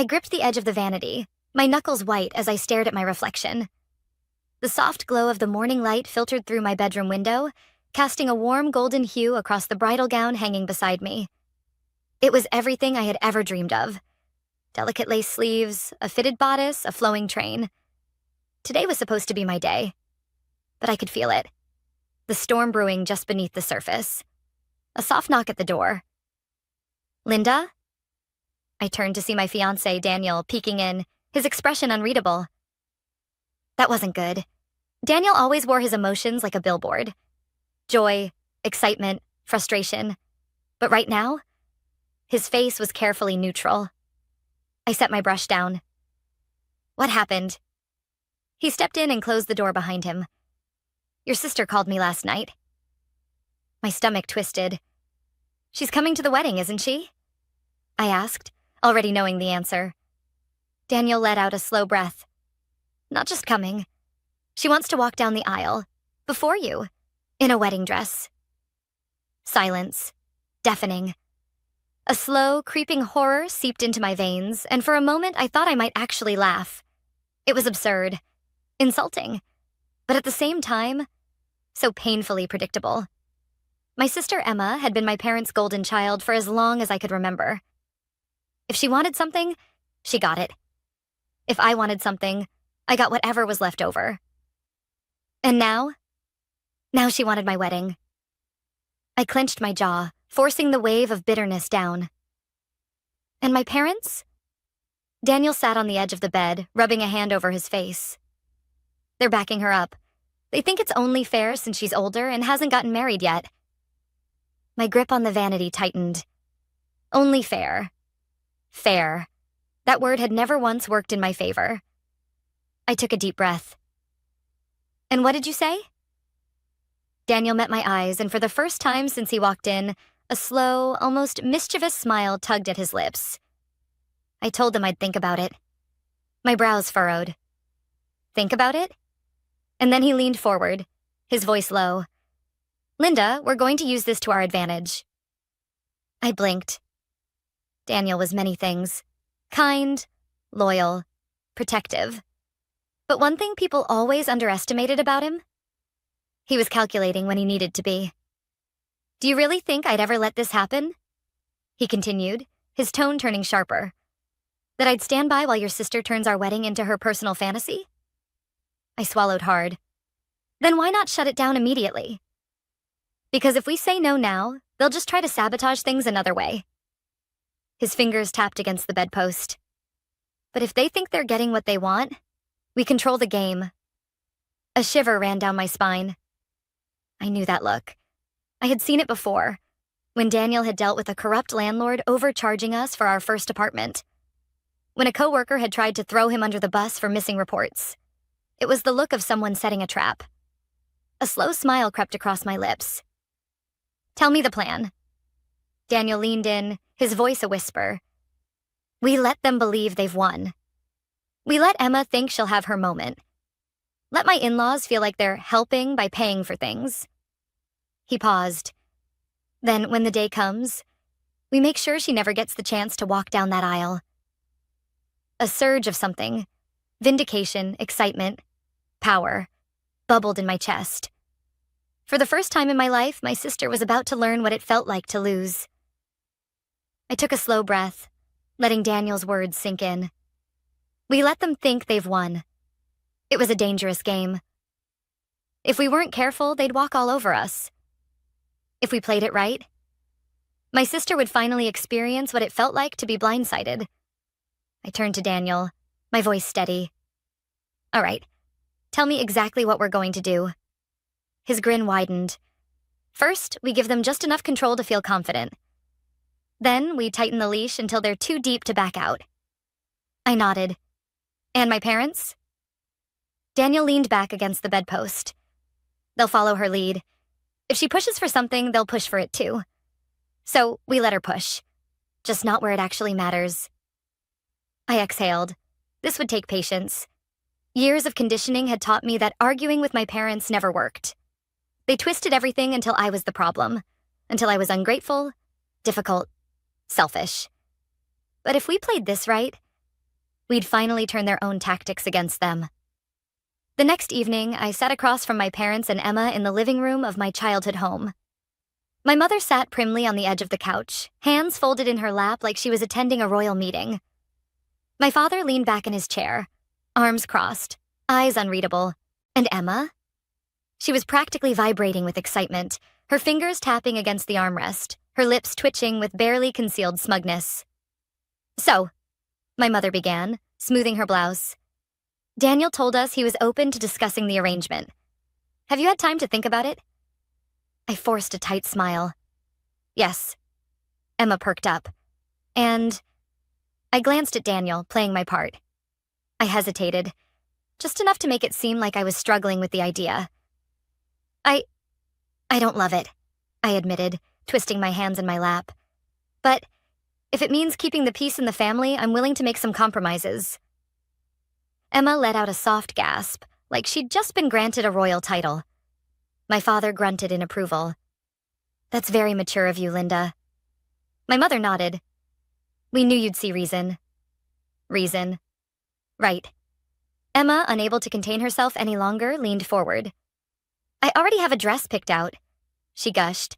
I gripped the edge of the vanity, my knuckles white as I stared at my reflection. The soft glow of the morning light filtered through my bedroom window, casting a warm golden hue across the bridal gown hanging beside me. It was everything I had ever dreamed of. Delicate lace sleeves, a fitted bodice, a flowing train. Today was supposed to be my day, but I could feel it. The storm brewing just beneath the surface. A soft knock at the door. "Linda?" I turned to see my fiancé, Daniel, peeking in, his expression unreadable. That wasn't good. Daniel always wore his emotions like a billboard. Joy, excitement, frustration. But right now, his face was carefully neutral. I set my brush down. "What happened?" He stepped in and closed the door behind him. "Your sister called me last night." My stomach twisted. "She's coming to the wedding, isn't she?" I asked, already knowing the answer. Daniel let out a slow breath. "Not just coming. She wants to walk down the aisle, before you, in a wedding dress." Silence. Deafening. A slow, creeping horror seeped into my veins, and for a moment I thought I might actually laugh. It was absurd. Insulting. But at the same time, so painfully predictable. My sister Emma had been my parents' golden child for as long as I could remember. If she wanted something, she got it. If I wanted something, I got whatever was left over. And now she wanted my wedding. I clenched my jaw, forcing the wave of bitterness down. And my parents? Daniel sat on the edge of the bed, rubbing a hand over his face. They're backing her up. They think it's only fair since she's older and hasn't gotten married yet. My grip on the vanity tightened. Only fair. Fair. That word had never once worked in my favor. I took a deep breath. "And what did you say?" Daniel met my eyes, and for the first time since he walked in, a slow, almost mischievous smile tugged at his lips. I told him I'd think about it. My brows furrowed. "Think about it?" And then he leaned forward, his voice low. "Linda, we're going to use this to our advantage." I blinked. Daniel was many things. Kind, loyal, protective. But one thing people always underestimated about him? He was calculating when he needed to be. "Do you really think I'd ever let this happen?" He continued, his tone turning sharper. "That I'd stand by while your sister turns our wedding into her personal fantasy?" I swallowed hard. "Then why not shut it down immediately?" "Because if we say no now, they'll just try to sabotage things another way." His fingers tapped against the bedpost. "But if they think they're getting what they want, we control the game." A shiver ran down my spine. I knew that look. I had seen it before, when Daniel had dealt with a corrupt landlord overcharging us for our first apartment. When a coworker had tried to throw him under the bus for missing reports. It was the look of someone setting a trap. A slow smile crept across my lips. "Tell me the plan." Daniel leaned in, his voice a whisper. "We let them believe they've won. We let Emma think she'll have her moment. Let my in-laws feel like they're helping by paying for things." He paused. "Then, when the day comes, we make sure she never gets the chance to walk down that aisle." A surge of something, vindication, excitement, power, bubbled in my chest. For the first time in my life, my sister was about to learn what it felt like to lose. I took a slow breath, letting Daniel's words sink in. We let them think they've won. It was a dangerous game. If we weren't careful, they'd walk all over us. If we played it right, my sister would finally experience what it felt like to be blindsided. I turned to Daniel, my voice steady. "All right, tell me exactly what we're going to do." His grin widened. "First, we give them just enough control to feel confident. Then, we tighten the leash until they're too deep to back out." I nodded. "And my parents?" Daniel leaned back against the bedpost. "They'll follow her lead. If she pushes for something, they'll push for it too. So, we let her push. Just not where it actually matters." I exhaled. This would take patience. Years of conditioning had taught me that arguing with my parents never worked. They twisted everything until I was the problem, until I was ungrateful, difficult, selfish. But if we played this right, we'd finally turn their own tactics against them. The next evening, I sat across from my parents and Emma in the living room of my childhood home. My mother sat primly on the edge of the couch, hands folded in her lap like she was attending a royal meeting. My father leaned back in his chair, arms crossed, eyes unreadable. And Emma? She was practically vibrating with excitement, her fingers tapping against the armrest, her lips twitching with barely concealed smugness. "So," my mother began, smoothing her blouse, "Daniel told us he was open to discussing the arrangement. Have you had time to think about it?" I forced a tight smile. "Yes." Emma perked up. "And—" I glanced at Daniel, playing my part. I hesitated, just enough to make it seem like I was struggling with the idea. I don't love it," I admitted, twisting my hands in my lap. "But if it means keeping the peace in the family, I'm willing to make some compromises." Emma let out a soft gasp, like she'd just been granted a royal title. My father grunted in approval. "That's very mature of you, Linda." My mother nodded. "We knew you'd see reason." "Reason." "Right." Emma, unable to contain herself any longer, leaned forward. "I already have a dress picked out," she gushed.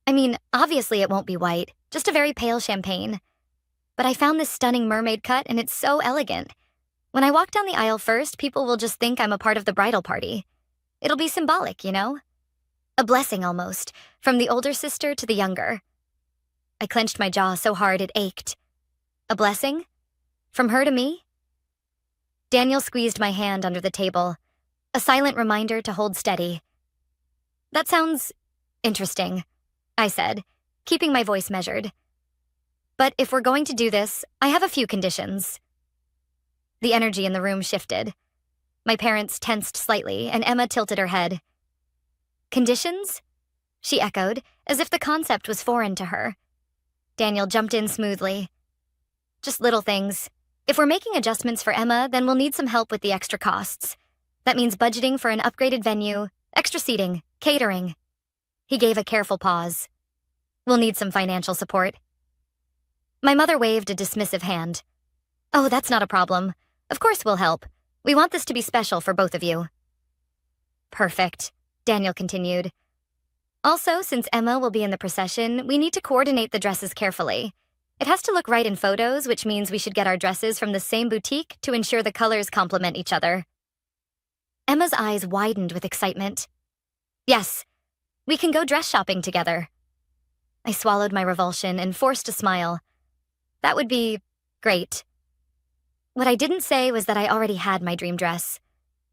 "I mean, obviously it won't be white, just a very pale champagne. But I found this stunning mermaid cut and it's so elegant. When I walk down the aisle first, people will just think I'm a part of the bridal party. It'll be symbolic, you know? A blessing almost, from the older sister to the younger." I clenched my jaw so hard it ached. A blessing? From her to me? Daniel squeezed my hand under the table, a silent reminder to hold steady. "That sounds interesting," I said, keeping my voice measured. "But if we're going to do this, I have a few conditions." The energy in the room shifted. My parents tensed slightly, and Emma tilted her head. "Conditions?" she echoed, as if the concept was foreign to her. Daniel jumped in smoothly. "Just little things. If we're making adjustments for Emma, then we'll need some help with the extra costs. That means budgeting for an upgraded venue, extra seating, catering." He gave a careful pause. "We'll need some financial support." My mother waved a dismissive hand. "Oh, that's not a problem. Of course we'll help. We want this to be special for both of you." "Perfect," Daniel continued. "Also, since Emma will be in the procession, we need to coordinate the dresses carefully. It has to look right in photos, which means we should get our dresses from the same boutique to ensure the colors complement each other." Emma's eyes widened with excitement. "Yes, we can go dress shopping together." I swallowed my revulsion and forced a smile. "That would be great." What I didn't say was that I already had my dream dress.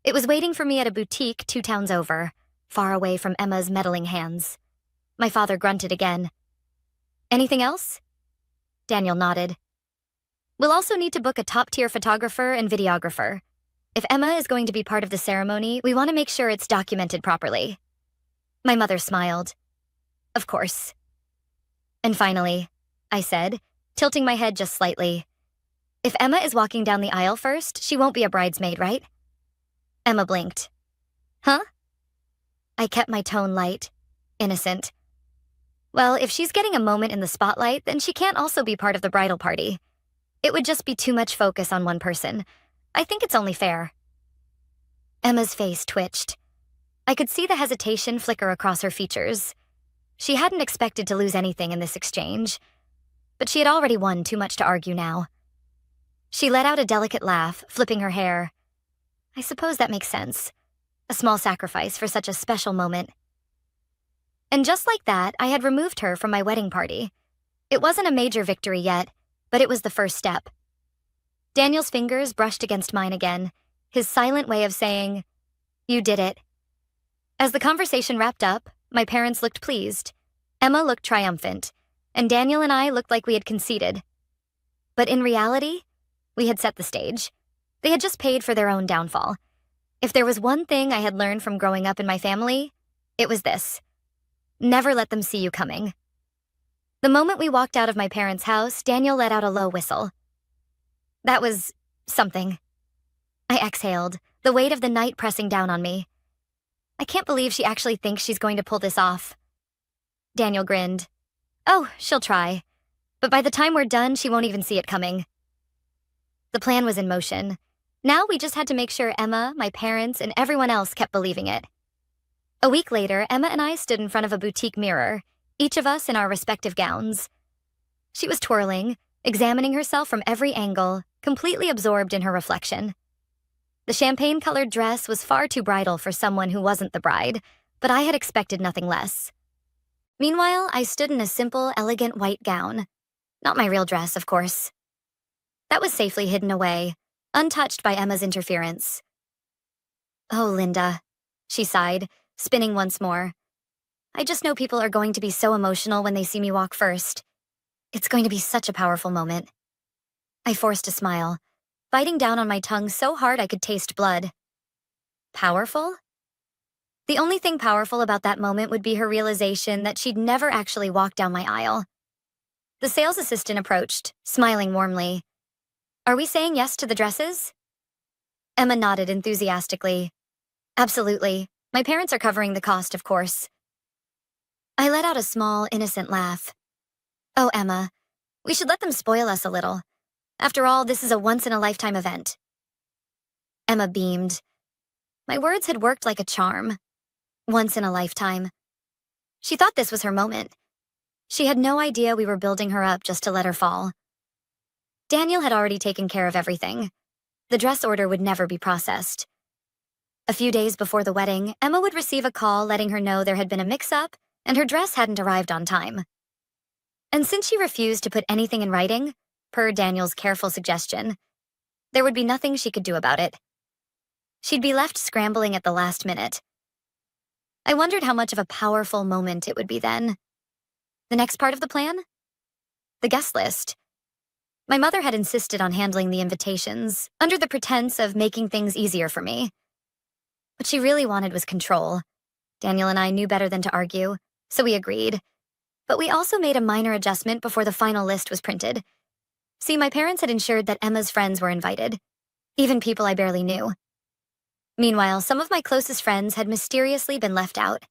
It was waiting for me at a boutique 2 towns over, far away from Emma's meddling hands. My father grunted again. "Anything else?" Daniel nodded. "We'll also need to book a top-tier photographer and videographer. If Emma is going to be part of the ceremony, we want to make sure it's documented properly." My mother smiled. "Of course." "And finally," I said, tilting my head just slightly, "if Emma is walking down the aisle first, she won't be a bridesmaid, right?" Emma blinked. "Huh?" I kept my tone light, innocent. "Well, if she's getting a moment in the spotlight, then she can't also be part of the bridal party. It would just be too much focus on one person. I think it's only fair." Emma's face twitched. I could see the hesitation flicker across her features. She hadn't expected to lose anything in this exchange, but she had already won too much to argue now. She let out a delicate laugh, flipping her hair. "I suppose that makes sense. A small sacrifice for such a special moment." And just like that, I had removed her from my wedding party. It wasn't a major victory yet, but it was the first step. Daniel's fingers brushed against mine again, his silent way of saying, "You did it." As the conversation wrapped up, my parents looked pleased. Emma looked triumphant, and Daniel and I looked like we had conceded. But in reality, we had set the stage. They had just paid for their own downfall. If there was one thing I had learned from growing up in my family, it was this: never let them see you coming. The moment we walked out of my parents' house, Daniel let out a low whistle. That was something. I exhaled, the weight of the night pressing down on me. I can't believe she actually thinks she's going to pull this off. Daniel grinned. "Oh, she'll try. But by the time we're done, she won't even see it coming." The plan was in motion. Now we just had to make sure Emma, my parents, and everyone else kept believing it. A week later, Emma and I stood in front of a boutique mirror, each of us in our respective gowns. She was twirling, examining herself from every angle, completely absorbed in her reflection. The champagne-colored dress was far too bridal for someone who wasn't the bride, but I had expected nothing less. Meanwhile, I stood in a simple, elegant white gown. Not my real dress, of course. That was safely hidden away, untouched by Emma's interference. "Oh, Linda," she sighed, spinning once more. "I just know people are going to be so emotional when they see me walk first. It's going to be such a powerful moment." I forced a smile, biting down on my tongue so hard I could taste blood. Powerful? The only thing powerful about that moment would be her realization that she'd never actually walked down my aisle. The sales assistant approached, smiling warmly. "Are we saying yes to the dresses?" Emma nodded enthusiastically. "Absolutely. My parents are covering the cost, of course." I let out a small, innocent laugh. "Oh, Emma, we should let them spoil us a little. After all, this is a once-in-a-lifetime event." Emma beamed. My words had worked like a charm. Once in a lifetime. She thought this was her moment. She had no idea we were building her up just to let her fall. Daniel had already taken care of everything. The dress order would never be processed. A few days before the wedding, Emma would receive a call letting her know there had been a mix-up and her dress hadn't arrived on time. And since she refused to put anything in writing, per Daniel's careful suggestion, there would be nothing she could do about it. She'd be left scrambling at the last minute. I wondered how much of a powerful moment it would be then. The next part of the plan? The guest list. My mother had insisted on handling the invitations, under the pretense of making things easier for me. What she really wanted was control. Daniel and I knew better than to argue, so we agreed. But we also made a minor adjustment before the final list was printed. See, my parents had ensured that Emma's friends were invited, even people I barely knew. Meanwhile, some of my closest friends had mysteriously been left out.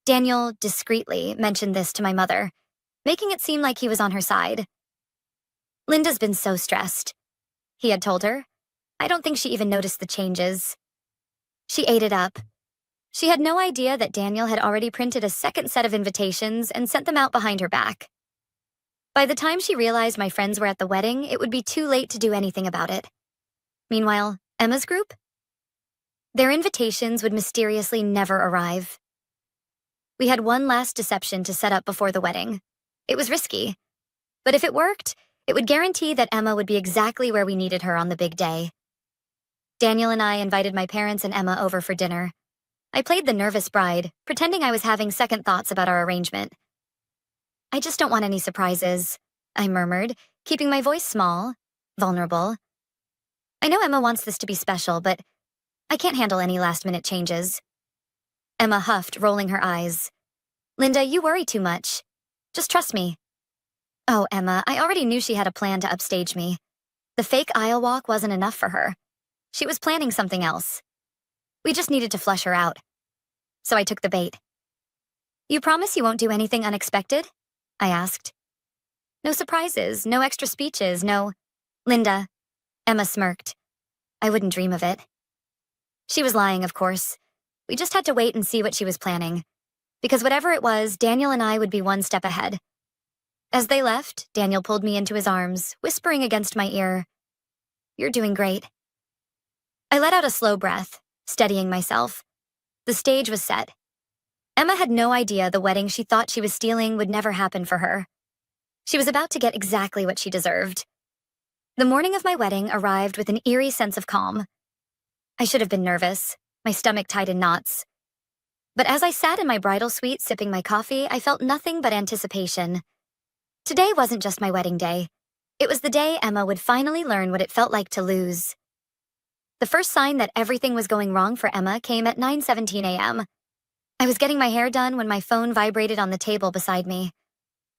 Daniel discreetly mentioned this to my mother, making it seem like he was on her side. "Linda's been so stressed," he had told her. "I don't think she even noticed the changes." She ate it up. She had no idea that Daniel had already printed a second set of invitations and sent them out behind her back. By the time she realized my friends were at the wedding, it would be too late to do anything about it. Meanwhile, Emma's group? Their invitations would mysteriously never arrive. We had one last deception to set up before the wedding. It was risky, but if it worked, it would guarantee that Emma would be exactly where we needed her on the big day. Daniel and I invited my parents and Emma over for dinner. I played the nervous bride, pretending I was having second thoughts about our arrangement. "I just don't want any surprises," I murmured, keeping my voice small, vulnerable. "I know Emma wants this to be special, but I can't handle any last-minute changes." Emma huffed, rolling her eyes. "Linda, you worry too much. Just trust me." "Oh, Emma, I already knew she had a plan to upstage me. The fake aisle walk wasn't enough for her. She was planning something else. We just needed to flush her out. So I took the bait." "You promise you won't do anything unexpected?" I asked. "No surprises, no extra speeches, no—" "Linda," Emma smirked. "I wouldn't dream of it." She was lying, of course. We just had to wait and see what she was planning. Because whatever it was, Daniel and I would be one step ahead. As they left, Daniel pulled me into his arms, whispering against my ear, "You're doing great." I let out a slow breath, steadying myself. The stage was set. Emma had no idea the wedding she thought she was stealing would never happen for her. She was about to get exactly what she deserved. The morning of my wedding arrived with an eerie sense of calm. I should have been nervous, my stomach tied in knots. But as I sat in my bridal suite sipping my coffee, I felt nothing but anticipation. Today wasn't just my wedding day. It was the day Emma would finally learn what it felt like to lose. The first sign that everything was going wrong for Emma came at 9:17 a.m. I was getting my hair done when my phone vibrated on the table beside me.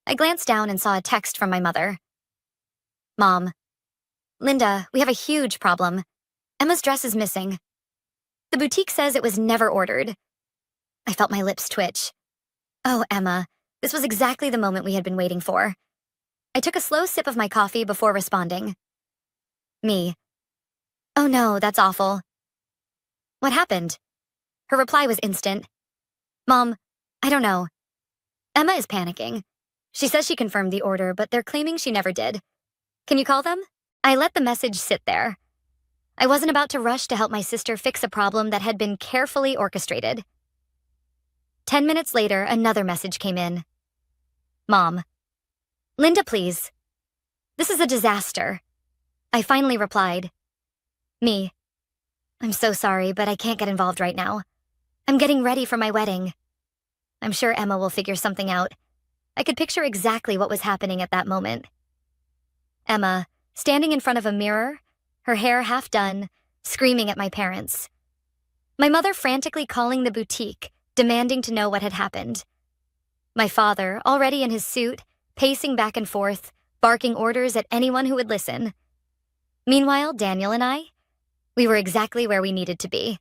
I glanced down and saw a text from my mother. "Mom, Linda, we have a huge problem. Emma's dress is missing. The boutique says it was never ordered." I felt my lips twitch. Oh, Emma, this was exactly the moment we had been waiting for. I took a slow sip of my coffee before responding. Me. Oh no, that's awful. What happened? Her reply was instant. Mom, I don't know. Emma is panicking. She says she confirmed the order, but they're claiming she never did. Can you call them? I let the message sit there. I wasn't about to rush to help my sister fix a problem that had been carefully orchestrated. 10 minutes later, another message came in. Mom. Linda, please. This is a disaster. I finally replied. Me. I'm so sorry, but I can't get involved right now. I'm getting ready for my wedding. I'm sure Emma will figure something out. I could picture exactly what was happening at that moment. Emma, standing in front of a mirror, her hair half done, screaming at my parents. My mother frantically calling the boutique, demanding to know what had happened. My father, already in his suit, pacing back and forth, barking orders at anyone who would listen. Meanwhile, Daniel and I, we were exactly where we needed to be.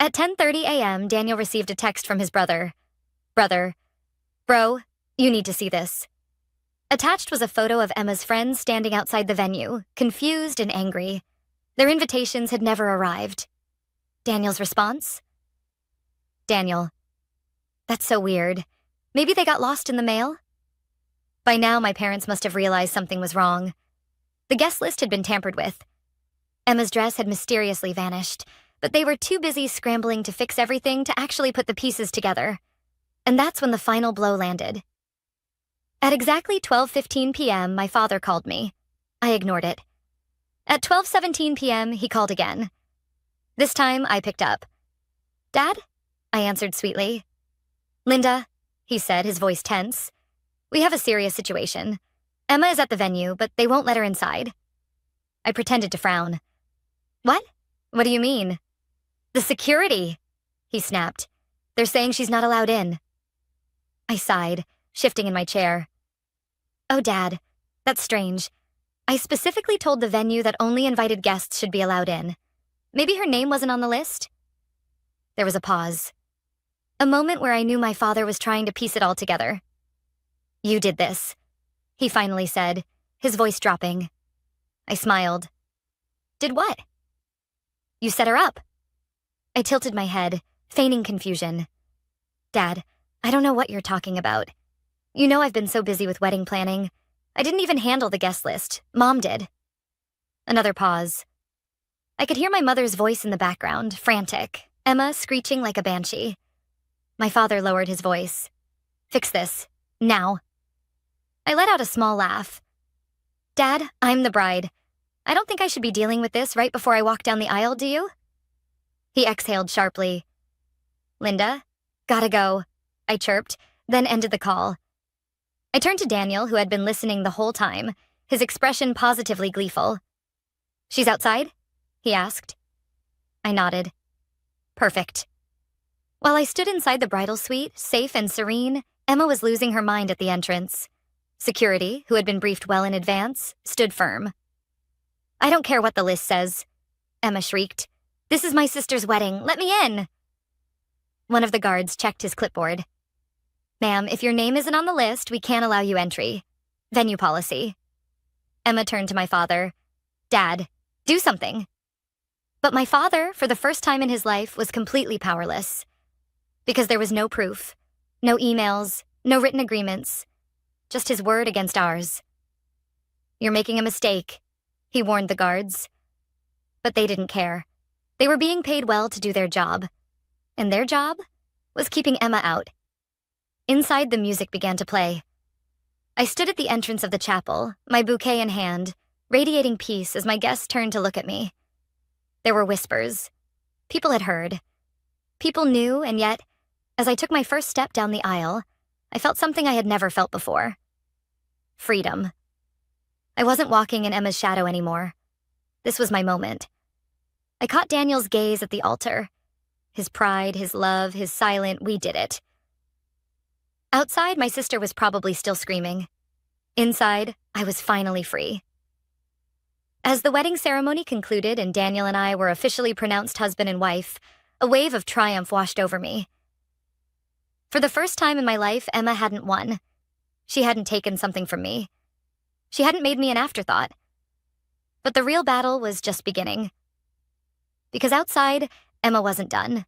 At 10:30 a.m., Daniel received a text from his brother. Bro, you need to see this. Attached was a photo of Emma's friends standing outside the venue, confused and angry. Their invitations had never arrived. Daniel's response? Daniel. That's so weird. Maybe they got lost in the mail? By now, my parents must have realized something was wrong. The guest list had been tampered with. Emma's dress had mysteriously vanished, but they were too busy scrambling to fix everything to actually put the pieces together. And that's when the final blow landed. At exactly 12:15 p.m., my father called me. I ignored it. At 12:17 p.m., he called again. This time, I picked up. Dad? I answered sweetly. Linda, he said, his voice tense. We have a serious situation. Emma is at the venue, but they won't let her inside. I pretended to frown. What? What do you mean? The security, he snapped. They're saying she's not allowed in. I sighed, shifting in my chair. Oh, Dad, that's strange. I specifically told the venue that only invited guests should be allowed in. Maybe her name wasn't on the list? There was a pause. A moment where I knew my father was trying to piece it all together. You did this, he finally said, his voice dropping. I smiled. Did what? You set her up. I tilted my head, feigning confusion. Dad, I don't know what you're talking about. You know I've been so busy with wedding planning. I didn't even handle the guest list. Mom did. Another pause. I could hear my mother's voice in the background, frantic, Emma screeching like a banshee. My father lowered his voice. Fix this. Now. I let out a small laugh. Dad, I'm the bride. I don't think I should be dealing with this right before I walk down the aisle, do you? He exhaled sharply. Linda? Gotta go, I chirped, then ended the call. I turned to Daniel, who had been listening the whole time, his expression positively gleeful. She's outside? He asked. I nodded. Perfect. While I stood inside the bridal suite, safe and serene, Emma was losing her mind at the entrance. Security, who had been briefed well in advance, stood firm. I don't care what the list says, Emma shrieked. This is my sister's wedding. Let me in. One of the guards checked his clipboard. Ma'am, if your name isn't on the list, we can't allow you entry. Venue policy. Emma turned to my father. Dad, do something. But my father, for the first time in his life, was completely powerless. Because there was no proof, no emails, no written agreements, just his word against ours. You're making a mistake, he warned the guards. But they didn't care. They were being paid well to do their job. And their job was keeping Emma out. Inside, the music began to play. I stood at the entrance of the chapel, my bouquet in hand, radiating peace as my guests turned to look at me. There were whispers. People had heard. People knew, and yet, as I took my first step down the aisle, I felt something I had never felt before. Freedom. I wasn't walking in Emma's shadow anymore. This was my moment. I caught Daniel's gaze at the altar. His pride, his love, his silent, we did it. Outside, my sister was probably still screaming. Inside, I was finally free. As the wedding ceremony concluded and Daniel and I were officially pronounced husband and wife, a wave of triumph washed over me. For the first time in my life, Emma hadn't won. She hadn't taken something from me. She hadn't made me an afterthought. But the real battle was just beginning. Because outside, Emma wasn't done.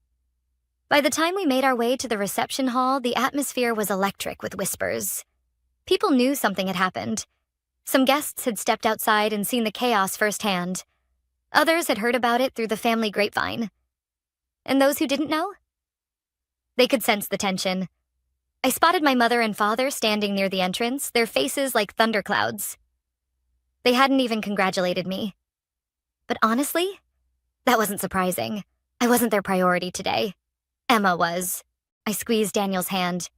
By the time we made our way to the reception hall, the atmosphere was electric with whispers. People knew something had happened. Some guests had stepped outside and seen the chaos firsthand. Others had heard about it through the family grapevine. And those who didn't know? They could sense the tension. I spotted my mother and father standing near the entrance, their faces like thunderclouds. They hadn't even congratulated me. But honestly, that wasn't surprising. I wasn't their priority today. Emma was. I squeezed Daniel's hand.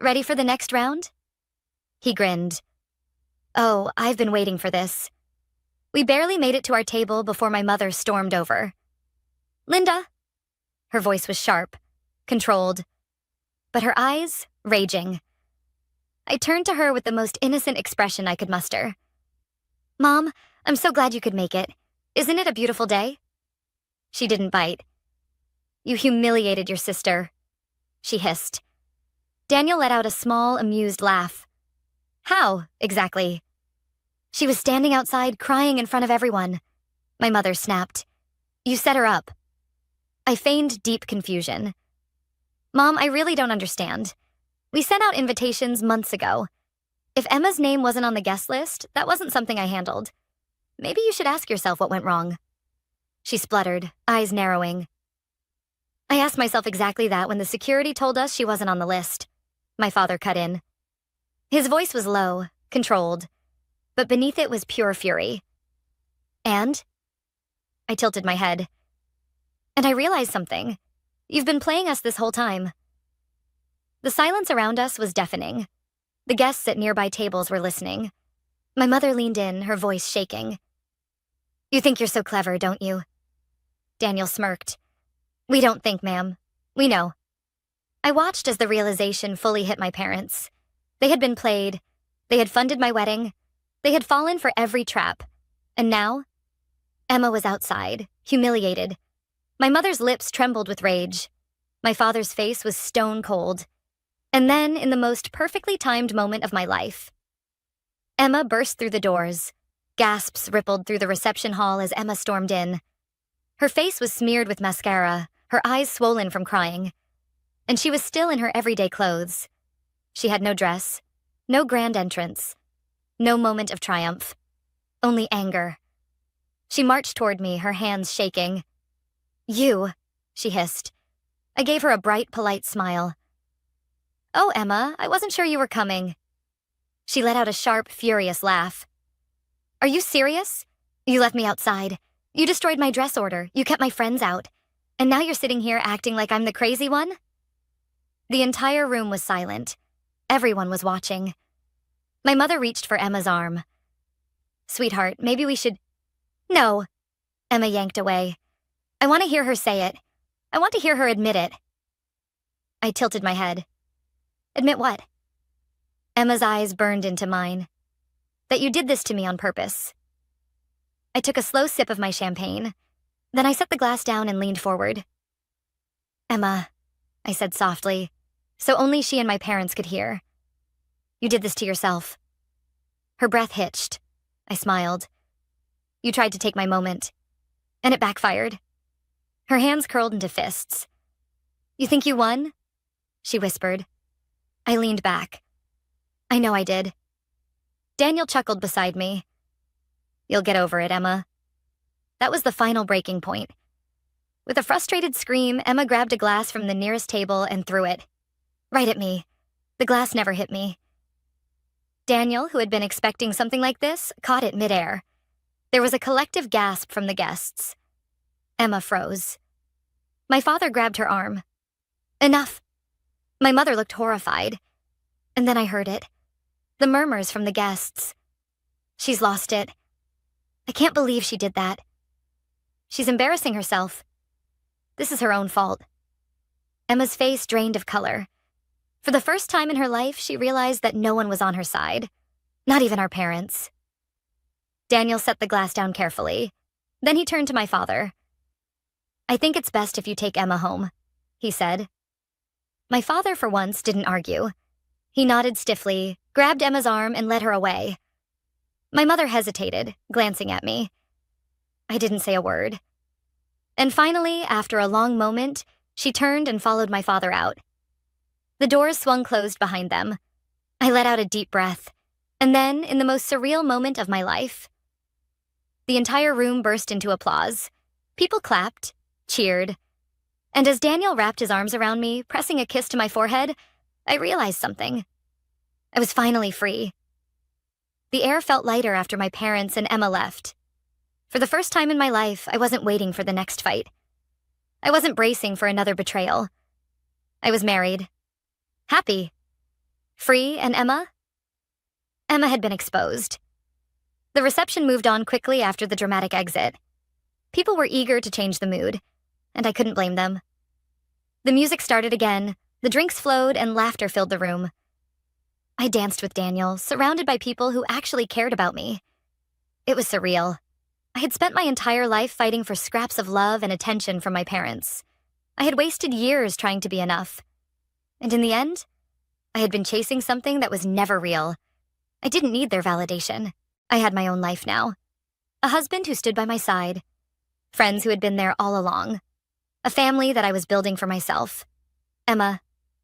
Ready for the next round? He grinned. Oh, I've been waiting for this. We barely made it to our table before my mother stormed over. Linda. Her voice was sharp, controlled, but her eyes raging. I turned to her with the most innocent expression I could muster. Mom, I'm so glad you could make it. Isn't it a beautiful day? She didn't bite. You humiliated your sister, she hissed. Daniel let out a small, amused laugh. How, exactly? She was standing outside crying in front of everyone. My mother snapped. You set her up. I feigned deep confusion. Mom, I really don't understand. We sent out invitations months ago. If Emma's name wasn't on the guest list, that wasn't something I handled. Maybe you should ask yourself what went wrong. She spluttered, eyes narrowing. I asked myself exactly that when the security told us she wasn't on the list. My father cut in. His voice was low, controlled, but beneath it was pure fury. And? I tilted my head. And I realized something. You've been playing us this whole time. The silence around us was deafening. The guests at nearby tables were listening. My mother leaned in, her voice shaking. You think you're so clever, don't you? Daniel smirked. We don't think, ma'am. We know. I watched as the realization fully hit my parents. They had been played. They had funded my wedding. They had fallen for every trap. And now? Emma was outside, humiliated. My mother's lips trembled with rage. My father's face was stone cold. And then, in the most perfectly timed moment of my life, Emma burst through the doors. Gasps rippled through the reception hall as Emma stormed in. Her face was smeared with mascara, her eyes swollen from crying. And she was still in her everyday clothes. She had no dress, no grand entrance, no moment of triumph, only anger. She marched toward me, her hands shaking. You, she hissed. I gave her a bright, polite smile. Oh, Emma, I wasn't sure you were coming. She let out a sharp, furious laugh. Are you serious? You left me outside. You destroyed my dress order. You kept my friends out. And now you're sitting here acting like I'm the crazy one? The entire room was silent. Everyone was watching. My mother reached for Emma's arm. Sweetheart, maybe we should... No. Emma yanked away. I want to hear her say it. I want to hear her admit it. I tilted my head. Admit what? Emma's eyes burned into mine. That you did this to me on purpose. I took a slow sip of my champagne. Then I set the glass down and leaned forward. Emma, I said softly, so only she and my parents could hear. You did this to yourself. Her breath hitched. I smiled. You tried to take my moment. And it backfired. Her hands curled into fists. You think you won? She whispered. I leaned back. I know I did. Daniel chuckled beside me. You'll get over it, Emma. That was the final breaking point. With a frustrated scream, Emma grabbed a glass from the nearest table and threw it. Right at me. The glass never hit me. Daniel, who had been expecting something like this, caught it midair. There was a collective gasp from the guests. Emma froze. My father grabbed her arm. Enough. My mother looked horrified. And then I heard it. The murmurs from the guests. She's lost it. I can't believe she did that. She's embarrassing herself. This is her own fault. Emma's face drained of color. For the first time in her life, she realized that no one was on her side. Not even our parents. Daniel set the glass down carefully. Then he turned to my father. I think it's best if you take Emma home, he said. My father, for once, didn't argue. He nodded stiffly, grabbed Emma's arm, and led her away. My mother hesitated, glancing at me. I didn't say a word. And finally, after a long moment, she turned and followed my father out. The doors swung closed behind them. I let out a deep breath, and then, in the most surreal moment of my life, the entire room burst into applause. People clapped, cheered, and as Daniel wrapped his arms around me, pressing a kiss to my forehead, I realized something. I was finally free. The air felt lighter after my parents and Emma left. For the first time in my life, I wasn't waiting for the next fight. I wasn't bracing for another betrayal. I was married. Happy. Free, and Emma? Emma had been exposed. The reception moved on quickly after the dramatic exit. People were eager to change the mood, and I couldn't blame them. The music started again, the drinks flowed, and laughter filled the room. I danced with Daniel, surrounded by people who actually cared about me. It was surreal. I had spent my entire life fighting for scraps of love and attention from my parents. I had wasted years trying to be enough. And in the end, I had been chasing something that was never real. I didn't need their validation. I had my own life now. A husband who stood by my side. Friends who had been there all along. A family that I was building for myself. Emma,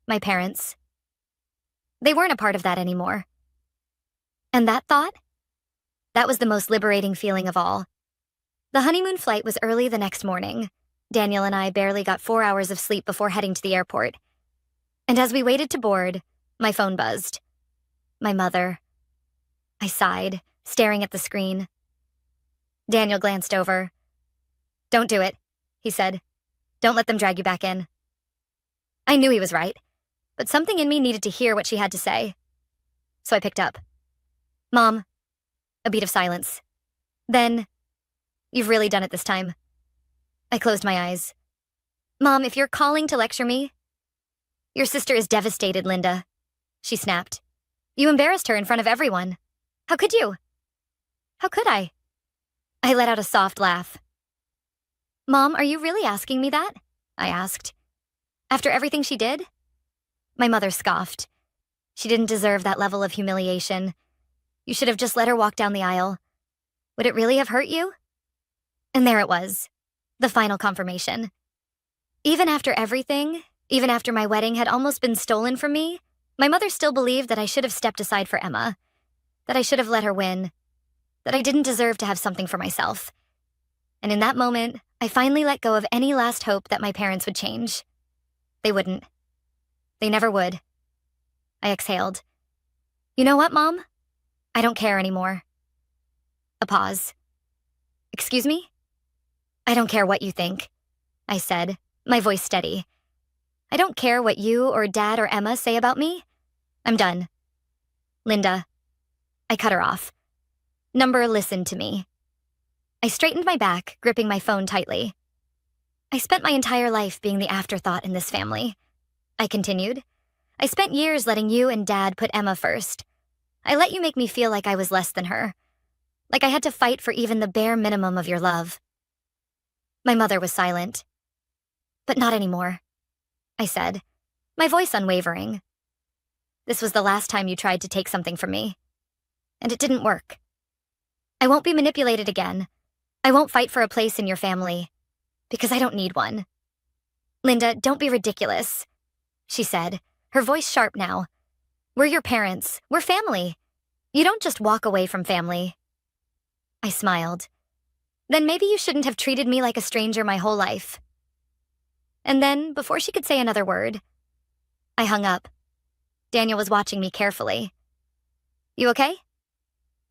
my parents. They weren't a part of that anymore. And that thought? That was the most liberating feeling of all. The honeymoon flight was early the next morning. Daniel and I barely got 4 hours of sleep before heading to the airport. And as we waited to board, my phone buzzed. My mother. I sighed, staring at the screen. Daniel glanced over. "Don't do it," he said. "Don't let them drag you back in." I knew he was right, but something in me needed to hear what she had to say. So I picked up. "Mom." A beat of silence. Then, "You've really done it this time." I closed my eyes. "Mom, if you're calling to lecture me..." "Your sister is devastated, Linda," she snapped. "You embarrassed her in front of everyone. How could you?" "How could I?" I let out a soft laugh. "Mom, are you really asking me that?" I asked. "After everything she did?" My mother scoffed. "She didn't deserve that level of humiliation. You should have just let her walk down the aisle. Would it really have hurt you?" And there it was, the final confirmation. Even after everything, even after my wedding had almost been stolen from me, my mother still believed that I should have stepped aside for Emma, that I should have let her win, that I didn't deserve to have something for myself. And in that moment, I finally let go of any last hope that my parents would change. They wouldn't. They never would. I exhaled. "You know what, Mom? I don't care anymore." A pause. "Excuse me?" "I don't care what you think," I said, my voice steady. "I don't care what you or Dad or Emma say about me. I'm done. Linda." I cut her off. "Number, listen to me." I straightened my back, gripping my phone tightly. "I spent my entire life being the afterthought in this family," I continued. "I spent years letting you and Dad put Emma first. I let you make me feel like I was less than her, like I had to fight for even the bare minimum of your love." My mother was silent. "But not anymore," I said, my voice unwavering. "This was the last time you tried to take something from me, and it didn't work. I won't be manipulated again. I won't fight for a place in your family, because I don't need one." "Linda, don't be ridiculous," she said, her voice sharp now. "We're your parents. We're family. You don't just walk away from family." I smiled. "Then maybe you shouldn't have treated me like a stranger my whole life." And then, before she could say another word, I hung up. Daniel was watching me carefully. "You okay?"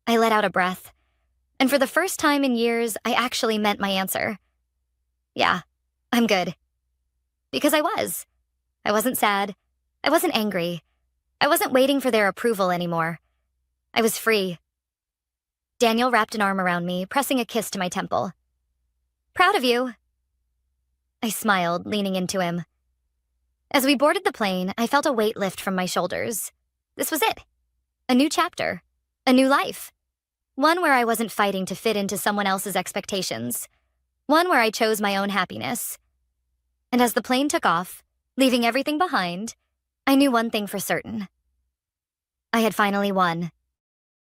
I let out a breath, and for the first time in years, I actually meant my answer. "Yeah, I'm good." Because I was. I wasn't sad. I wasn't angry. I wasn't waiting for their approval anymore. I was free. Daniel wrapped an arm around me, pressing a kiss to my temple. "Proud of you." I smiled, leaning into him. As we boarded the plane, I felt a weight lift from my shoulders. This was it. A new chapter. A new life. One where I wasn't fighting to fit into someone else's expectations. One where I chose my own happiness. And as the plane took off, leaving everything behind, I knew one thing for certain. I had finally won.